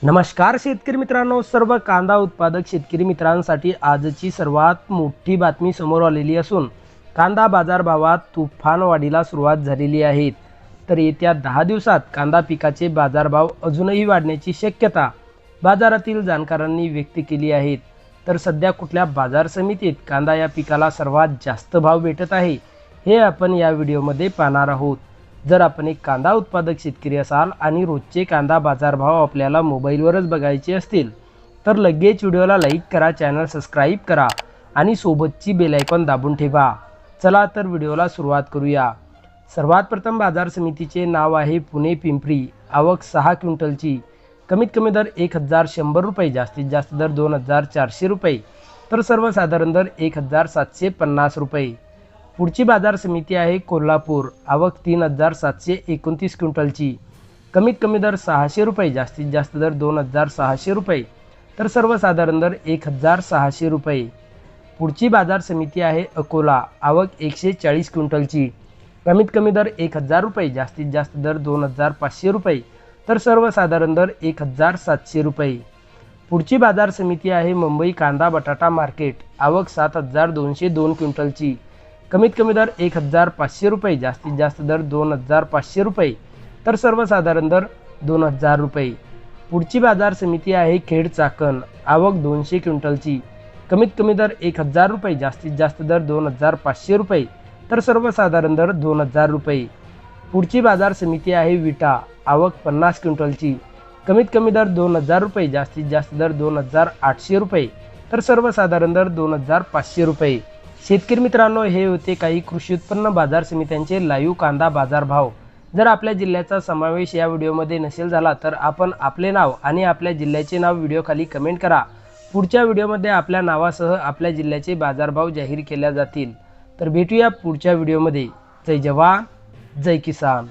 नमस्कार शेतकरी मित्रांनो, सर्व कांदा उत्पादक शेतकरी मित्रांसाठी आजची सर्वात मोठी बातमी समोर आलेली असून कांदा बाजारभावात तुफान वाढीला सुरुवात झालेली आहे। तर येत्या 10 दिवसात कांदा पिकाचे बाजारभाव अजूनही वाढण्याची शक्यता बाजारातील जाणकारांनी व्यक्त केली आहे। तर सध्या कुठल्या बाजार समितीत कांदा या पिकाला सर्वात जास्त भाव भेटत आहे हे आपण या व्हिडिओमध्ये पाहणार आहोत। जर आपण एक कांदा उत्पादक शेतकरी असाल आणि रोजचे कांदा बाजारभाव आपल्याला मोबाईलवरच बघायचे असतील तर लगेच व्हिडिओला लाईक करा, चॅनल सबस्क्राईब करा आणि सोबतची बेल आयकॉन दाबून ठेवा। चला तर व्हिडिओला सुरुवात करूया। सर्वात प्रथम बाजार समितीचे नाव आहे पुणे पिंपरी। आवक 6 क्विंटलची। कमीत कमी दर 1100 रुपये, जास्तीत जास्त दर 2400 रुपये, तर सर्वसाधारण दर 1750 रुपये। पुढची बाजार समिती आहे कोल्हापूर। आवक 3729 क्विंटलची। कमीत कमी दर 600 रुपये, जास्तीत जास्त दर 2600 रुपये, तर सर्वसाधारण दर 1600 रुपये। पुढची बाजार समिती आहे अकोला। आवक 140 क्विंटलची। कमीत कमी दर 1000 रुपये, जास्तीत जास्त दर 2500 रुपये, तर सर्वसाधारण दर 1700 रुपये। पुढची बाजार समिती आहे मुंबई कांदा बटाटा मार्केट। आवक 7202 क्विंटलची। कमीत कमी दर 1500 रुपये, जास्तीत जास्त दर 2500 रुपये, तर सर्वसाधारण दर 2000 रुपये। पुढची बाजार समिती आहे खेड चाकण। आवक 200 क्विंटलची। कमीत कमी दर 1000 रुपये, जास्तीत जास्त दर 2500 रुपये, तर सर्वसाधारण दर 2000 रुपये। पुढची बाजार समिती आहे विटा। आवक 50 क्विंटलची। कमीत कमी दर 2000 रुपये, जास्तीत जास्त दर 2800 रुपये, तर सर्वसाधारण दर 2500 रुपये। शेतकरी मित्रांनो, हे होते काही कृषी उत्पन्न बाजार समित्यांचे लाईव्ह कांदा बाजार भाव। जर आपल्या जिल्ह्याचा समावेश या व्हिडिओमध्ये नसेल झाला तर आपण आपले नाव आणि आपल्या जिल्ह्याचे नाव व्हिडिओ खाली कमेंट करा। पुढच्या व्हिडिओमध्ये आपल्या नावासह आपल्या जिल्ह्याचे बाजारभाव जाहीर केले जातील। तर भेटूया पुढच्या व्हिडिओमध्ये। जय जवान, जय किसान।